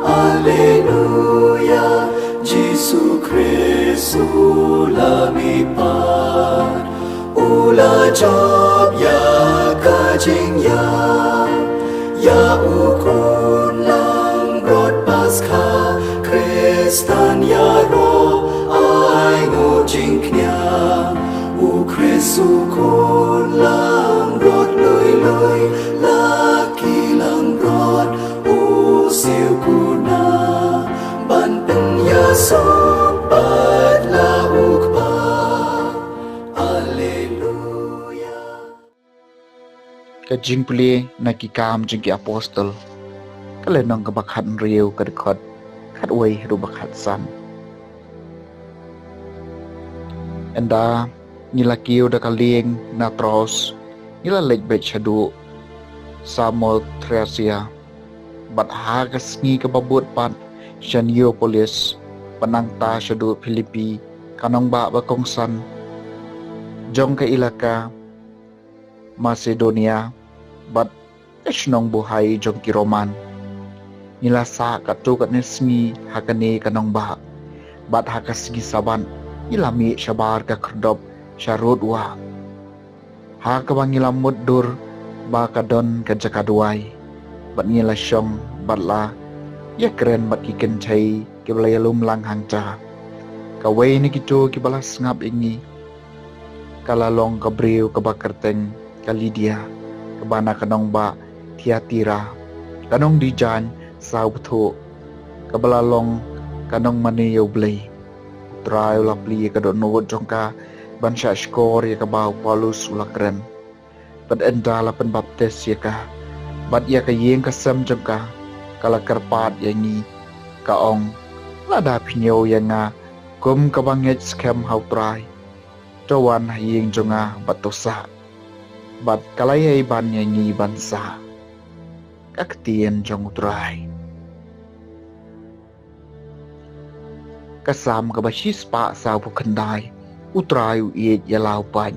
Alleluia, Gesù Cristo lumipad, ula job ya kajing ya ukun lang rod Paskha, Kristan ya ro ai ngo jing knya, u Kristu kun lang rod lui laki lang rod u siu kuna ban pen ya so pat la ukpa. Alleluia. Kajing puli nakikam jing ki apostol kalenong kabakhat riu kadkhot khat wei ru bakhat san enda nila kiu da kaling na tros nila lek bet chadu Samuel Tracia bat hagas ngi kababut pat Janiopolis panang ta chadu Filipi kanong ba bakong san jong ka ilaka Macedonia bat esnong buhay jong ki Roman nila sa katu kat nesmi hakane kanong ba bat hakasgi saban ilami shabar ka krdop sharud wa ha ka bangila muddur ba kadon ka jakaduai bat nila syong batla ya keren bat iken chai ke belayalum lang hangcha ka wei ni kitu ki balas ngap ingi kalalong ka briu ka bakerteng ka Lydia ka bana kanong ba Tiatira kanong dijan Saubtho kabalalong kanong maniyo blay trial lapli ka do no jongka bansha skor ya ka baw Paulus ulakren pad endala pen baptes ya ka bat ya ka yeng ka sam jongka kala karpat ya ni ka ong lada pinyo ya nga kum ka banget scam how try tawan yeng jonga batosa bat kalay ban ya ni bansa kaktien jong utray kasam kabashis pa sa bukandai utray uiet yalau pan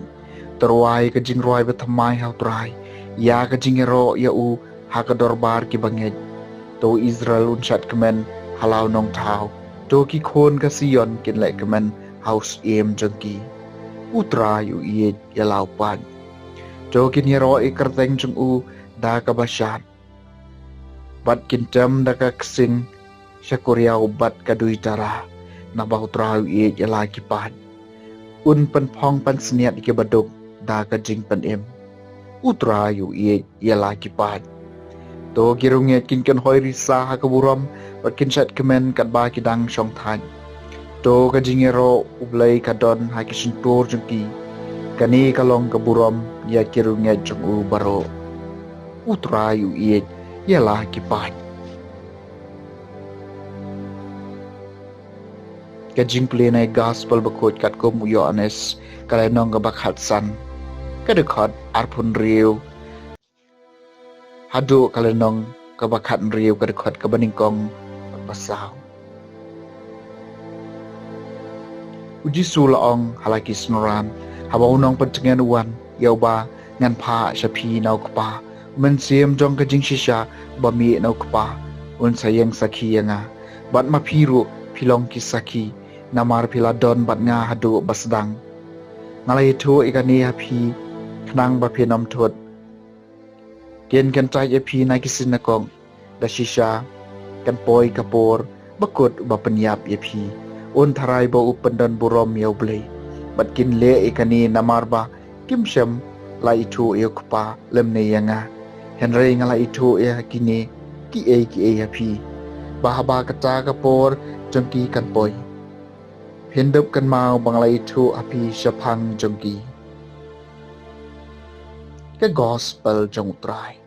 terwai ka jingroi bethamai hau tray ya ka jingero ya u hakadorbar ki banget to Israel unshat kemen halau nong tau to ki khon ka Sion kin le kemen house em jongki utray uiet yalau pan to kin hero ikerteng jong u da ka bashat bat kintam da ka ksing syakuriau bat kadui tara na bau trau ye jala kipan un pen phong pan sniat ke baduk da ka jing pen em utrayu ye jala kipan to kirunge kin kan hoi risa ha ka buram bat kin chat kemen kat ba kidang song than to ka jingero ublai ka don ha ki suntur jengki kani kalong ka buram ya kirunge jong u baro utrayu ye jala kipan kajing plenai gospel bakot kat ko mu Yohanes kalenong ka bakhat san kadekhat arpun riu hadu kalenong ka bakhat riu kadekhat ka baningkong pasaw uji sulaong halaki snoran habaw nong pencengan uwan yauba ngan pha shapi nau kpa men siam jong kajing shisha bami nau kpa un sayang sakhi yanga bat ma phiru philong ki sakhi namar pila don bat nga hadu basdang ngalai thu ikani hapi knang ba phinom thot ken kan trai epi na kisin na kong da shisha kan poi kapor bakut ba penyap epi un tharai bo upandon burom yau blei bat kin le ikani namar ba kimshem lai thu yokpa lemne yanga henry ngalai thu ya kini ki e hapi ba ba kata kapor jongki kan poi Hindup kan mau banglai thu api shapang jongki. Ke gospel jong utrai.